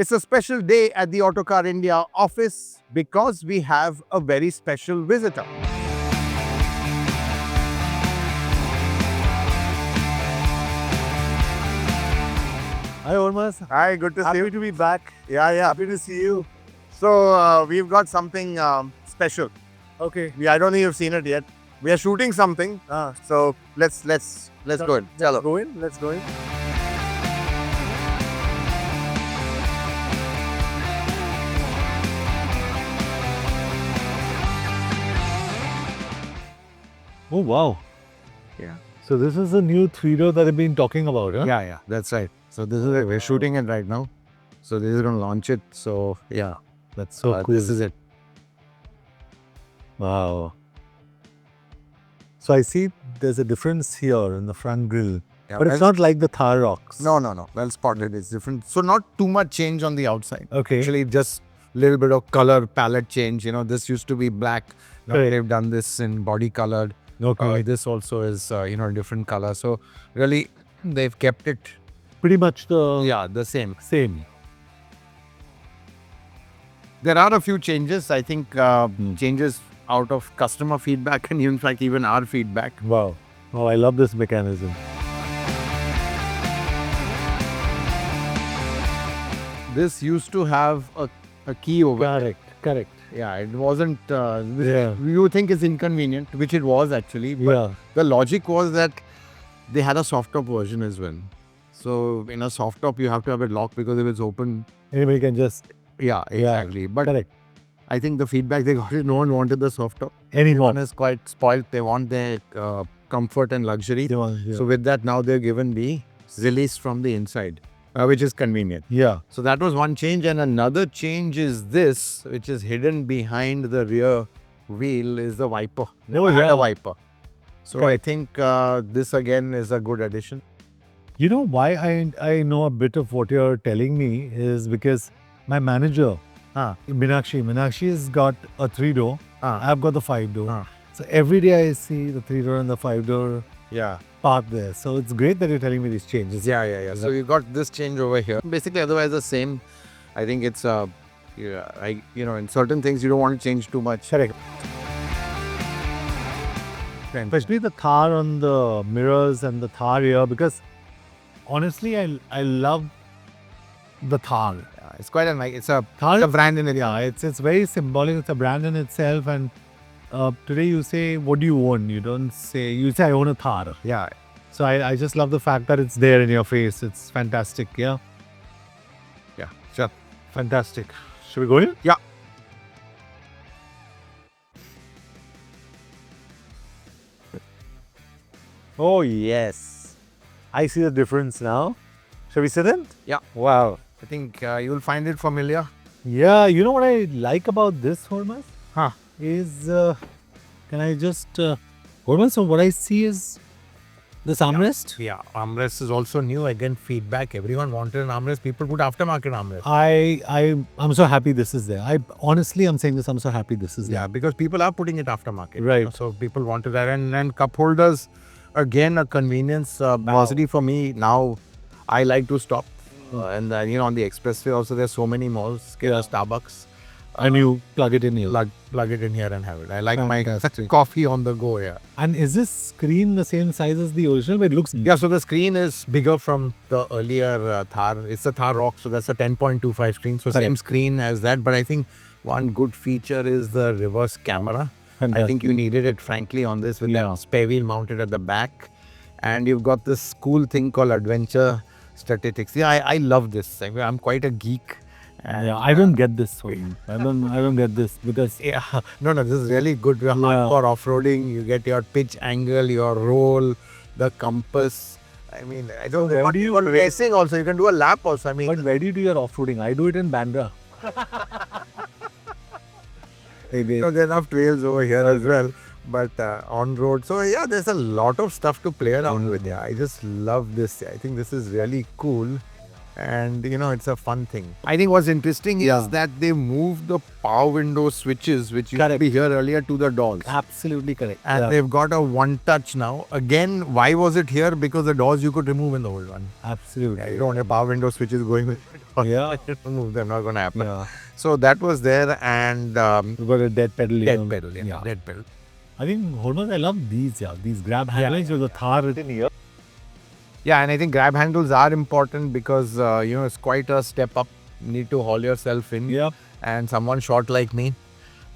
It's a special day at the Autocar India office because we have a very special visitor. Hi, Hormazd. Hi, good to see you. Happy to be back. Yeah, Happy to see you. So we've got something special. Okay. I don't think you've seen it yet. We are shooting something. So let's go in. Chalo. Let's go in. Oh, wow. Yeah. So this is the new three-door that I've been talking about, huh? Yeah, that's right. So this is it. We're shooting it right now. So this is going to launch it. So yeah, That's so cool. this is it. Wow. So I see there's a difference here in the front grille. Yeah, But it's not like the Thar rocks. No. Well spotted. It's different. So not too much change on the outside. Okay. Actually, just a little bit of color palette change. This used to be black. Now Correct. they've done this in body colored. Okay. This also is, a different color. So really, they've kept it, Pretty much the the same. same. There are a few changes. I think changes out of customer feedback and in fact even our feedback. Wow. Oh, I love this mechanism. This used to have a key over. Correct. Yeah, it wasn't. Yeah. You think it's inconvenient, which it was actually. But Yeah. the logic was that they had a soft top version as well. So in a soft top, you have to have it locked because if it's open, Anybody can just... yeah, exactly. But Correct. I think the feedback they got is no one wanted the soft top. Anyone. One is quite spoiled. They want their comfort and luxury. Yeah. So with that, now they're given the release from the inside, which is convenient. Yeah. So that was one change. And another change is this, which is hidden behind the rear wheel, is the wiper. Oh, And yeah. a wiper. So I think this again is a good addition. You know why I know a bit of what you're telling me is because my manager, Meenakshi has got a 3-door. I've got the 5-door. So every day I see the 3-door and the 5-door Yeah. parked there. So it's great that you're telling me these changes. Yeah. So you got this change over here. Basically, otherwise the same. I think it's in certain things you don't want to change too much. Correct. Especially the Thar on the mirrors and the Thar here, because honestly, I love the Thar. Yeah, it's quite a nice. It's a Thar, brand in it. yeah, it's very symbolic. It's a brand in itself. And today you say, what do you own? You don't say, you say, I own a Thar. Yeah. So I just love the fact that it's there in your face. It's fantastic. Yeah. Yeah. Sure. Fantastic. Should we go in? Yeah. Oh, yes. I see the difference now. Shall we sit in? Yeah. Wow. I think you'll find it familiar. Yeah, you know what I like about this, Hormazd? Huh. Is, can I just, Hormazd, so what I see is this armrest. Yeah. Armrest is also new. Again, feedback. Everyone wanted an armrest. People put aftermarket armrest. I'm so happy this is there. I'm saying this, I'm so happy this is there. Yeah, because people are putting it aftermarket. Right. So people wanted that. And cup holders, again, a convenience. Mostly for me, now I like to stop. And on the expressway also, there's so many malls. Starbucks. And you plug it in here. Plug it in here and have it. I like my Fantastic. coffee on the go here. And is this screen the same size as the original? But it looks... Yeah, so the screen is bigger from the earlier Thar. It's a Thar Rock, so that's a 10.25 screen. So same screen as that. But I think one good feature is the reverse camera. I think you needed it, frankly, on this with the spare wheel mounted at the back. And you've got this cool thing called adventure statistics. Yeah, I love this. I'm quite a geek. And yeah, I don't get this one. I don't get this because... Yeah, no, this is really good. We're hardcore off-roading. You get your pitch angle, your roll, the compass. I mean, I don't know. Where do you... Racing also, you can do a lap also. I mean, But where do you do your off-roading? I do it in Bandra. there's enough trails over here as well. But on road, so yeah, there's a lot of stuff to play around with. Yeah, I just love this. I think this is really cool. And it's a fun thing. I think what's interesting is that they moved the power window switches, which used to be here earlier, to the doors. Absolutely correct. And they've got a one touch now. Again, why was it here? Because the doors you could remove in the old one. Absolutely. You don't have power window switches going with it. Yeah. Remove them, not going to happen. Yeah. So that was there, and We've got a dead pedal. dead pedal. Yeah, dead pedal. I think Hormazd, I love these. Yeah, these grab handles with the Thar written here. Yeah, and I think grab handles are important because it's quite a step up. You need to haul yourself in. Yep. And someone short like me,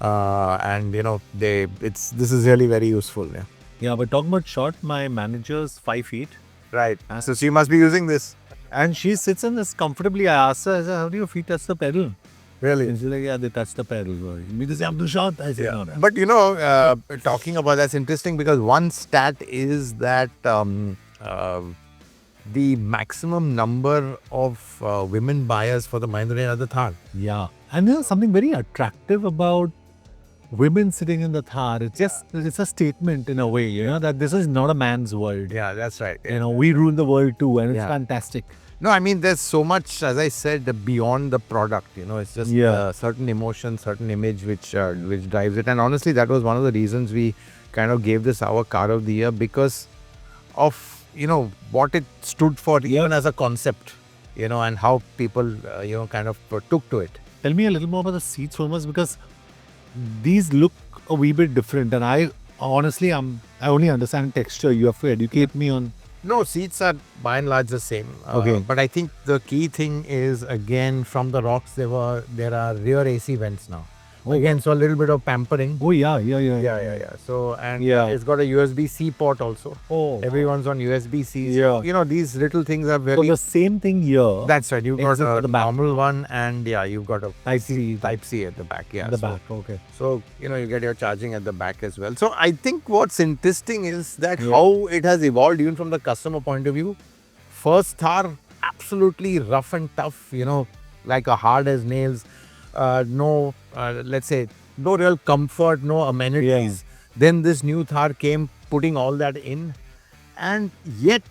and this is really very useful. Yeah. Yeah, but talking about short, my manager's 5 feet. Right. So she must be using this. And she sits in this comfortably. I asked her, I said, how do your feet touch the pedal? Really? And she's like, yeah, they touch the pedal. You mean to say I'm too short? I said, no. But talking about that's interesting because one stat is that the maximum number of women buyers for the Mahindra Thar. Yeah. And there's something very attractive about women sitting in the Thar. It's a statement in a way, that this is not a man's world. Yeah, that's right. We rule the world too, and it's fantastic. No, I mean, there's so much, as I said, beyond the product. It's just certain emotion, certain image which drives it. And honestly, that was one of the reasons we kind of gave this our car of the year because of what it stood for, even as a concept, and how people kind of took to it. Tell me a little more about the seats, Hormazd, because these look a wee bit different, and I honestly I only understand texture. You have to educate me on. No, seats are by and large the same. Okay. But I think the key thing is, again, from the rocks, there are rear AC vents now. Again, so a little bit of pampering. Oh, yeah. So, and it's got a USB-C port also. Oh. Everyone's on USB-C. Yeah. These little things are very... So the same thing here. That's right. You've got the a normal one and you've got a Type-C at the back. Yeah. Back, okay. So, you get your charging at the back as well. So, I think what's interesting is that how it has evolved even from the customer point of view. First Thar, absolutely rough and tough, like a hard as nails. Let's say, no real comfort, no amenities. Then this new Thar came, putting all that in. And yet,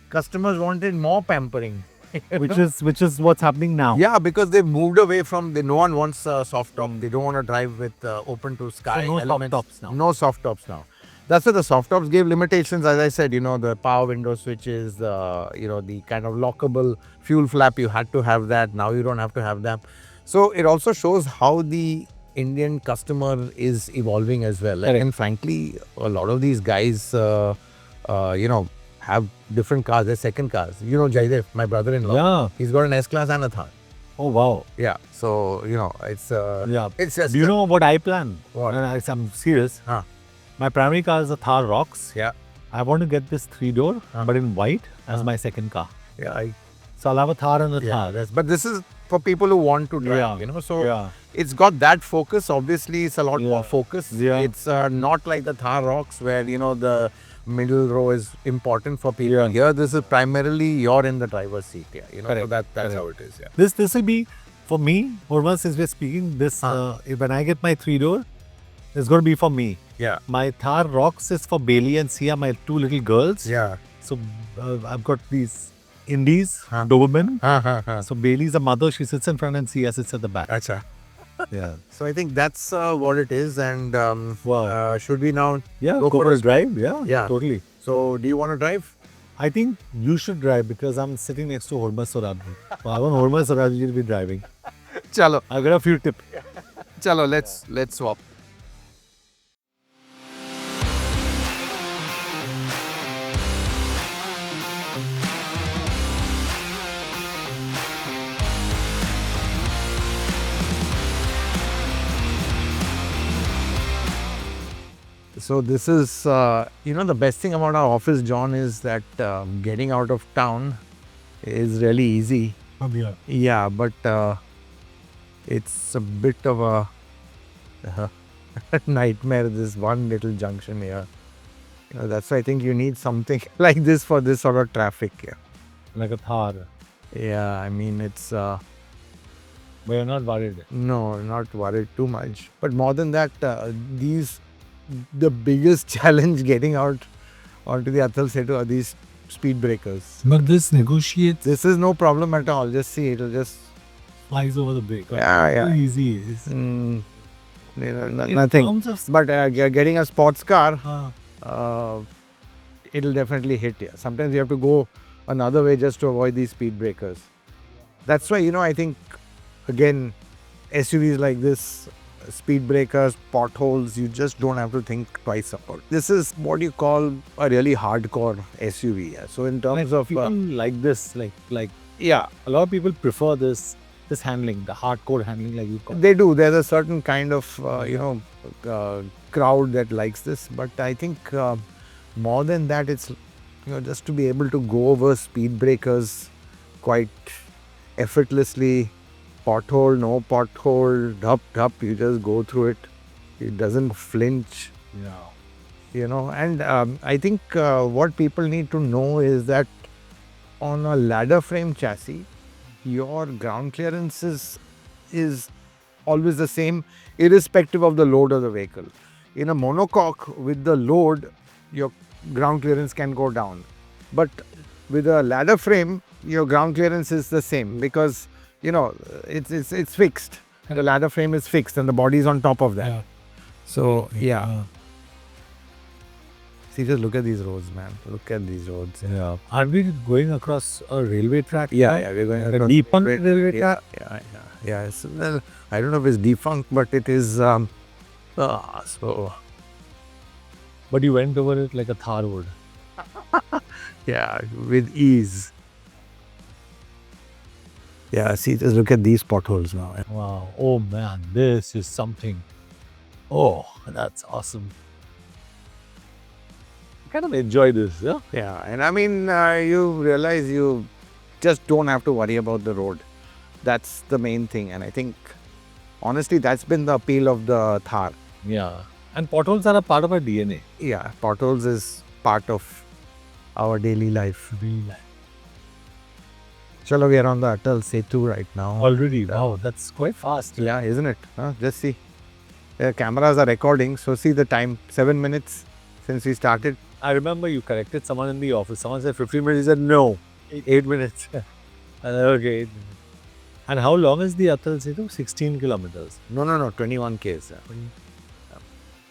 customers wanted more pampering. Which is what's happening now. Yeah, because they've moved away from, no one wants soft top. They don't want to drive with open to sky elements. Soft tops now. No soft tops now. That's why the soft tops gave limitations, as I said, the power window switches, the kind of lockable fuel flap, you had to have that. Now you don't have to have that. So it also shows how the Indian customer is evolving as well. And frankly, a lot of these guys, have different cars, they're second cars. Jaidev, my brother-in-law, he's got an S-Class and a Thar. Oh, wow. Yeah. So, it's... It's just... Do you know what I plan? What? And I'm serious. Huh. My primary car is a Thar Rocks. Yeah. I want to get this 3-door, but in white as my second car. Yeah. So I'll have a Thar and a Thar. But this is for people who want to drive, So it's got that focus. Obviously, it's a lot more focus. Yeah. It's not like the Thar Rocks where, the middle row is important for people. Here, this is primarily you're in the driver's seat. So that's how it is. Yeah. This will be, for me, Hormazd, since we're speaking, this when I get my 3-door, it's going to be for me. Yeah. My Thar Rocks is for Bailey and Sia, my 2 little girls. Yeah. So I've got these Indies, Doberman. So Bailey's a mother, she sits in front and Sia sits at the back. Acha. Yeah. So I think that's what it is. And should we now go for a drive? Yeah, totally. So do you want to drive? I think you should drive because I'm sitting next to Hormazd Sorabjee. So I want Hormazd Sorabjee to be driving. Chalo. I've got a few tips. Chalo, let's swap. So this is, the best thing about our office, John, is that getting out of town is really easy. Yeah, but it's a bit of a nightmare, this one little junction here. That's why I think you need something like this for this sort of traffic. Yeah. Like a Thar. Yeah, I mean, it's... but you're not worried? No, not worried too much. But more than that, the biggest challenge getting out onto the Atal Setu are these speed breakers. But this negotiates. This is no problem at all. Just see, it'll just Flies over the brake. Yeah. How easy it is. Nothing. But getting a sports car, it'll definitely hit you. Sometimes you have to go another way just to avoid these speed breakers. That's why, I think, again, SUVs like this, speed breakers, potholes, you just don't have to think twice about. This is what you call a really hardcore SUV. Yeah. So in terms of people like this, like a lot of people prefer this handling, the hardcore handling, like you call it. They do. There's a certain kind of crowd that likes this, but I think more than that, it's just to be able to go over speed breakers quite effortlessly. Pothole, no pothole, dhup, you just go through it. It doesn't flinch. And I think what people need to know is that on a ladder frame chassis, your ground clearance is always the same, irrespective of the load of the vehicle. In a monocoque, with the load, your ground clearance can go down. But with a ladder frame, your ground clearance is the same because it's fixed. The ladder frame is fixed and the body is on top of that. So See, just look at these roads, man. Look at these roads. Are we going across a railway track? Yeah, we're going across a defunct railway track. Yeah. Well, I don't know if it's defunct, but it is. So. But you went over it like a Thar would. Yeah, with ease. Yeah, see, just look at these potholes now. Wow. Oh man, this is something. Oh, that's awesome. I kind of enjoy this, yeah? Yeah, and I mean, you realize you just don't have to worry about the road. That's the main thing. And I think, honestly, that's been the appeal of the Thar. Yeah. And potholes are a part of our DNA. Yeah, potholes is part of our daily life. Chalo, we are on the Atal Setu right now. Already? Wow, that's quite fast. Yeah, isn't it? Just see. The cameras are recording, so see the time. 7 minutes since we started. I remember you corrected someone in the office. Someone said 15 minutes. He said no. 8 minutes. I said, okay, 8 minutes. And how long is the Atal Setu? 16 kilometers. No, 21 Ks.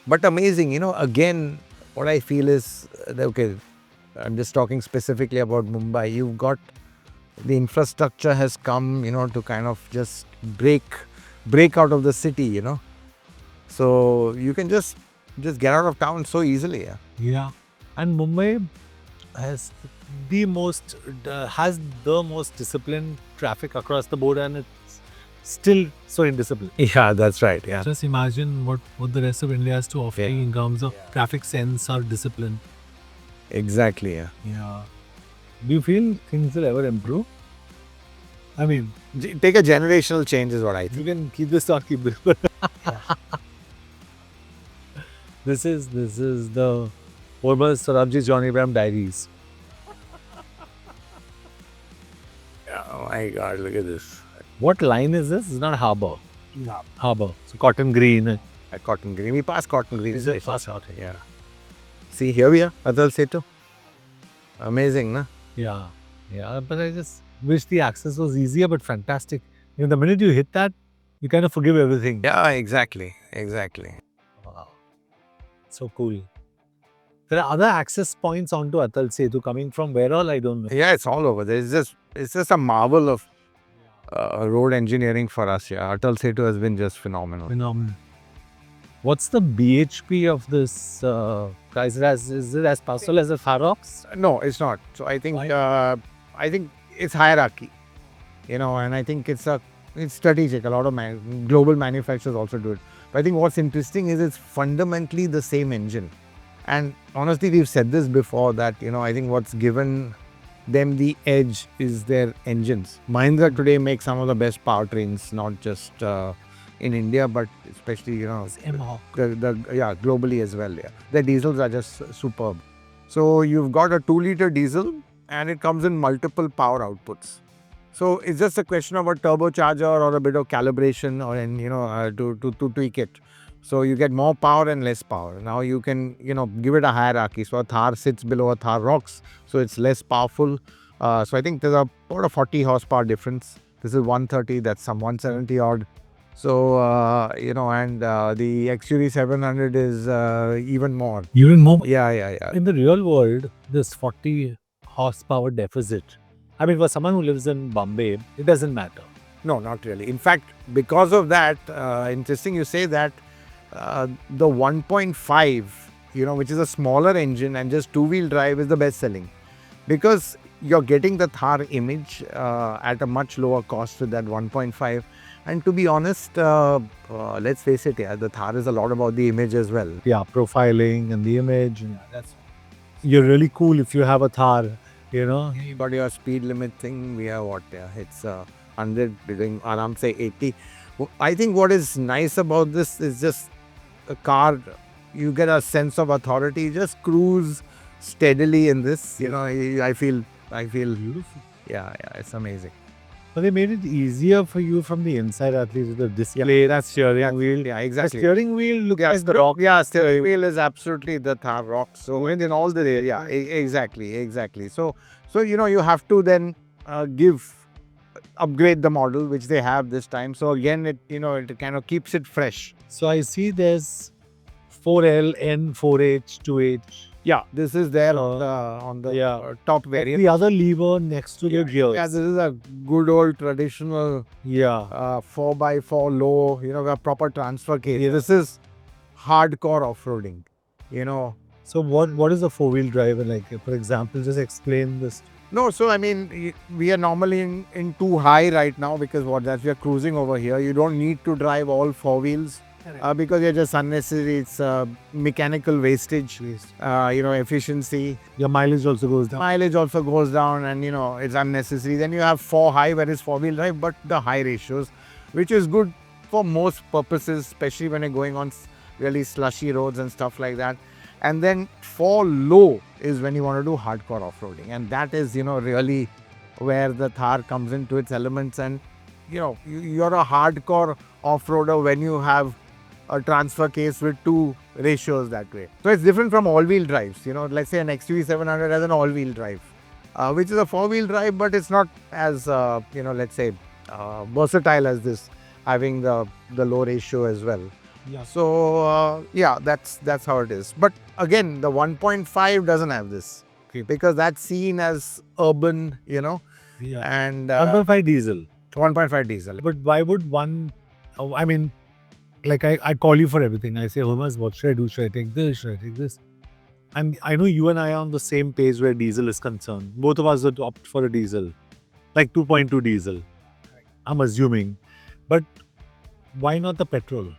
But amazing, again, what I feel is, okay, I'm just talking specifically about Mumbai. You've got the infrastructure has come, to kind of just break out of the city, So you can just get out of town so easily. Yeah. And Mumbai has the most disciplined traffic across the board, and it's still so indisciplined. Yeah, that's right. Yeah. Just imagine what the rest of India has to offer in terms of traffic sense or discipline. Exactly. Yeah. Do you feel things will ever improve? I mean, take a generational change is what I think. You can keep this or keep this. This is the Hormazd Sorabjee Johnny Abraham diaries. Oh my God, look at this. What line is this? It's not Harbour. Yeah. Harbour. So Cotton Green. Cotton Green. We passed Cotton Green. Is it fast out? Yeah. See, here we are, Atal Setu. Amazing, na? Yeah. Yeah, but I just wish the access was easier, but fantastic. The minute you hit that, you kind of forgive everything. Yeah, exactly. Wow. So cool. There are other access points onto Atal Setu coming from where all, I don't know. Yeah, it's all over. It's just a marvel of road engineering for us. Yeah, Atal Setu has been just phenomenal. What's the BHP of this guys? Is it as powerful as the Thar ROX? No, it's not. So I think it's hierarchy, and I think it's strategic. A lot of global manufacturers also do it. But I think what's interesting is it's fundamentally the same engine. And honestly, we've said this before that, I think what's given them the edge is their engines. Mahindra today makes some of the best powertrains, not just in India, but especially, globally as well. Yeah. Their diesels are just superb. So you've got a 2-liter diesel and it comes in multiple power outputs. So it's just a question of a turbocharger or a bit of calibration or to tweak it. So you get more power and less power. Now you can, give it a hierarchy. So a Thar sits below a Thar rocks, so it's less powerful. So I think there's about a 40 horsepower difference. This is 130, that's some 170 odd. So, and the XUV 700 is even more. Even more. Yeah. In the real world, this 40 horsepower deficit, I mean, for someone who lives in Bombay, it doesn't matter. No, not really. In fact, because of that, interesting you say that, the 1.5, which is a smaller engine and just two-wheel drive is the best selling. Because you're getting the Thar image at a much lower cost with that 1.5. And to be honest, let's face it, the Thar is a lot about the image as well. Yeah, profiling and the image. You're really cool if you have a Thar, You got your speed limit thing. We have what? It's 100, doing around say 80. I think what is nice about this is just a car. You get a sense of authority. Just cruise steadily in this. I feel beautiful. Yeah, it's amazing. But they made it easier for you from the inside, at least with the display, that steering wheel. Yeah, exactly. The steering wheel looks like the rock. Yeah, steering wheel is absolutely the Thar rock. So in all the exactly. So you have to then upgrade the model, which they have this time. So again, it kind of keeps it fresh. So I see there's 4L, N, 4H, 2H. Yeah, this is there on the top variant. The other lever next to the gears. Yeah, this is a good old traditional 4x4 low, a proper transfer case. Yeah. This is hardcore off-roading, So what is a four-wheel drive like? For example, just explain this. No, so I mean, we are normally in too high right now because we are cruising over here. You don't need to drive all four wheels. Because you're just unnecessary. It's mechanical wastage, efficiency. Your mileage also goes down. And it's unnecessary. Then you have 4 high, where is 4-wheel drive, but the high ratios, which is good for most purposes, especially when you're going on really slushy roads and stuff like that. And then 4 low is when you want to do hardcore off-roading, and that is really where the Thar comes into its elements. And you're a hardcore off-roader when you have a transfer case with 2 ratios that way. So it's different from all-wheel drives. Let's say an XUV 700 has an all-wheel drive, which is a 4-wheel drive, but it's not as let's say versatile as this, having the low ratio as well. Yeah. So that's how it is. But again, the 1.5 doesn't have this, because that's seen as urban, and 1.5 diesel. 1.5 diesel. But why would I mean, like I call you for everything. I say, Hormazd, what should I do? Should I take this? Should I take this? And I know you and I are on the same page where diesel is concerned. Both of us would opt for a diesel, like 2.2 diesel. I'm assuming. But why not the petrol?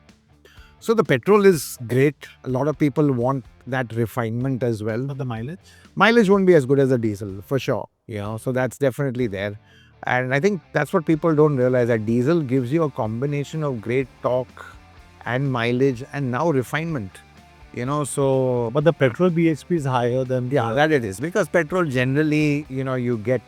So the petrol is great. A lot of people want that refinement as well. But the mileage? Mileage won't be as good as the diesel, for sure. So that's definitely there. And I think that's what people don't realize, that diesel gives you a combination of great torque and mileage and now refinement. So... But the petrol BHP is higher than... Yeah, that it is. Because petrol generally, you get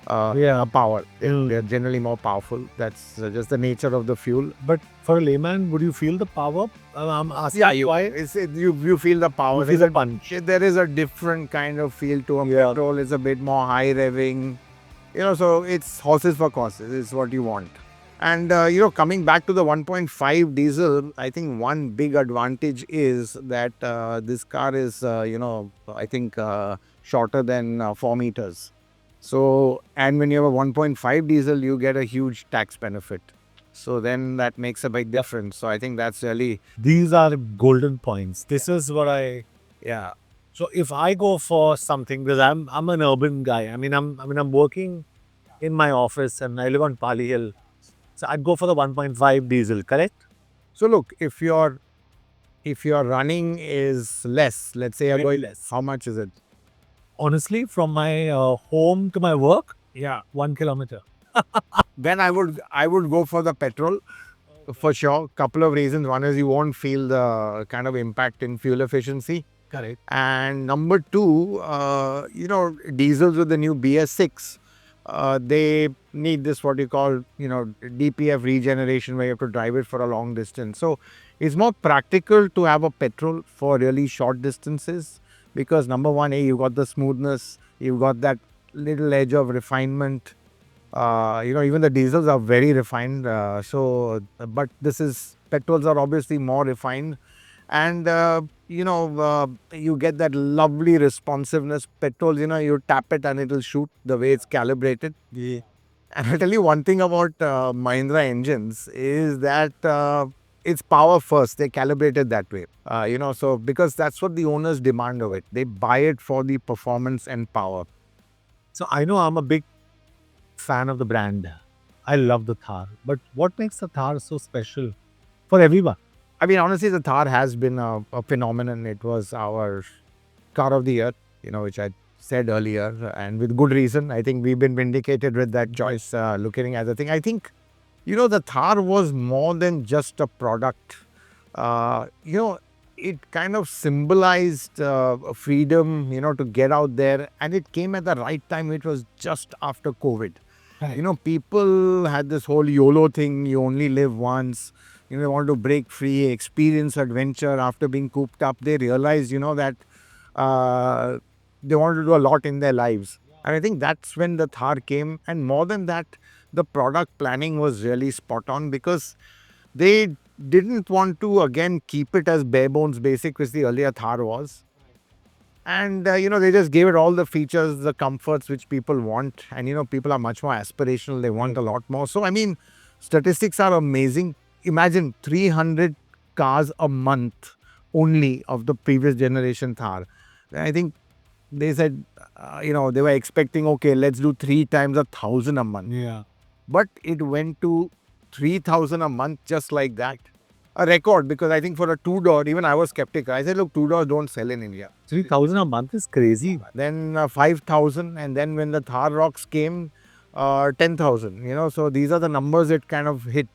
power. They're generally more powerful. That's just the nature of the fuel. But for a layman, would you feel the power? I'm asking why. You feel the power. You feel the punch. There is a different kind of feel to a petrol. It's a bit more high revving. So it's horses for courses is what you want. And, coming back to the 1.5 diesel, I think one big advantage is that this car is, I think shorter than 4 meters. So, and when you have a 1.5 diesel, you get a huge tax benefit. So then that makes a big difference. So I think that's really... These are golden points. This is what So if I go for something, because I'm an urban guy. I'm working in my office and I live on Pali Hill. So I'd go for the 1.5 diesel, correct? So look, if your running is less, let's say you're going less. How much is it? Honestly, from my home to my work, 1 kilometer. Then I would go for the petrol for sure. Couple of reasons. One is you won't feel the kind of impact in fuel efficiency. Correct. And number 2, diesels with the new BS6, they need this what you call, DPF regeneration, where you have to drive it for a long distance. So, It's more practical to have a petrol for really short distances because number one, you got the smoothness, you got that little edge of refinement. Even the diesels are very refined. But petrols are obviously more refined, and you get that lovely responsiveness. Petrols, you tap it and it'll shoot the way it's calibrated. Yeah. And I'll tell you one thing about Mahindra engines is that it's power first. They calibrate it that way. So because that's what the owners demand of it. They buy it for the performance and power. So I know I'm a big fan of the brand. I love the Thar. But what makes the Thar so special for everyone? I mean, honestly, the Thar has been a phenomenon. It was our car of the year, which I said earlier, and with good reason. I think we've been vindicated with that choice, looking at the thing. I think, the Thar was more than just a product. It kind of symbolized freedom, to get out there, and it came at the right time. It was just after COVID. Right. People had this whole YOLO thing, you only live once. They want to break free, experience adventure after being cooped up. They realized, that uh, they want to do a lot in their lives. And I think that's when the Thar came. And more than that, the product planning was really spot on because they didn't want to, again, keep it as bare bones basic, which the earlier Thar was. And, they just gave it all the features, the comforts which people want. And, people are much more aspirational. They want a lot more. So, I mean, statistics are amazing. Imagine 300 cars a month only of the previous generation Thar. I think they said, they were expecting, okay, let's do 3 times 1,000 a month. Yeah. But it went to 3,000 a month just like that. A record, because I think for a two-door, even I was skeptical. I said, look, two-doors don't sell in India. 3,000 a month is crazy. Then 5,000, and then when the Thar Rocks came, 10,000. So these are the numbers it kind of hit,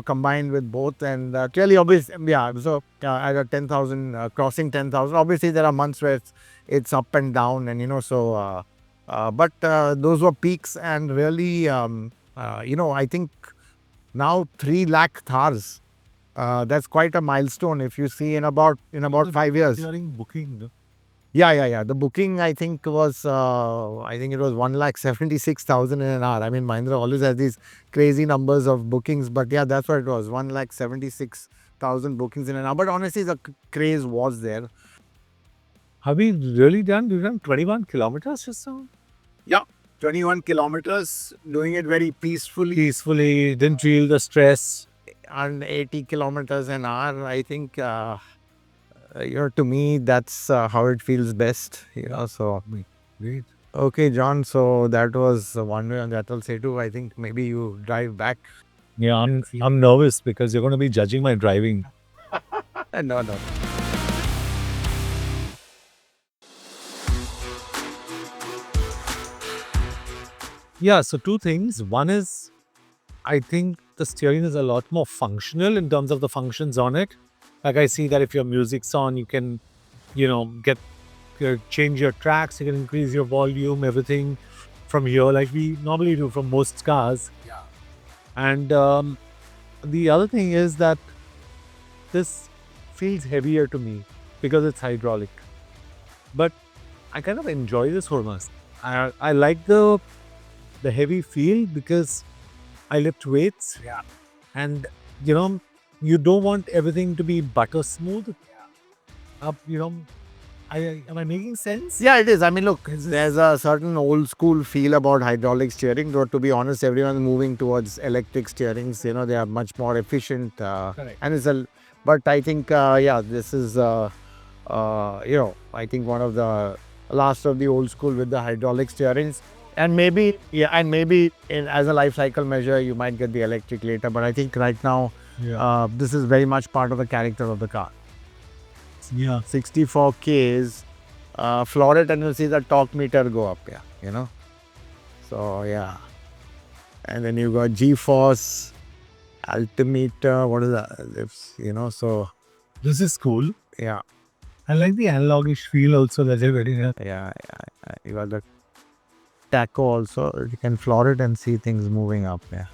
combined with both, and clearly, obviously, yeah. So at a 10,000, crossing 10,000, obviously there are months where it's up and down, and but those were peaks, and really, I think now 3 lakh Thars. That's quite a milestone if you see in about 5 years. During booking, no? Yeah. The booking, I think, was I think it was 1,76,000 in an hour. I mean, Mahindra always has these crazy numbers of bookings, but yeah, that's what it was, 1,76,000 bookings in an hour. But honestly, the craze was there. Have we really done? We've done 21 kilometers just now? Yeah, 21 kilometers, doing it very Peacefully, didn't feel the stress. and 80 kilometers an hour. I think, to me, that's how it feels best. So Great. okay, John. So that was one way on the Atal Setu. I think maybe you drive back. Yeah, I'm nervous because you're going to be judging my driving. No. Yeah, so two things. One is, I think the steering is a lot more functional in terms of the functions on it. Like I see that if your music's on, you can, change your tracks, you can increase your volume, everything from here, like we normally do from most cars. Yeah. And the other thing is that this feels heavier to me because it's hydraulic. But I kind of enjoy this Hormazd. I like the heavy feel because I lift weights. Yeah. And you don't want everything to be butter smooth. Am I making sense? Yeah, it is. I mean, look, there's a certain old school feel about hydraulic steering. Though, to be honest, everyone's moving towards electric steerings. They are much more efficient. Correct. And but I think, this is, I think one of the last of the old school with the hydraulic steerings. And maybe, as a life cycle measure, you might get the electric later. But I think right now, this is very much part of the character of the car. Yeah. 64 Ks, floor it and you'll see the torque meter go up. Yeah, So, yeah. And then you got G-force, altimeter, what is that? So. This is cool. Yeah. I like the analogish feel also that they're getting at. Yeah. You got the tacho also. You can floor it and see things moving up. Yeah.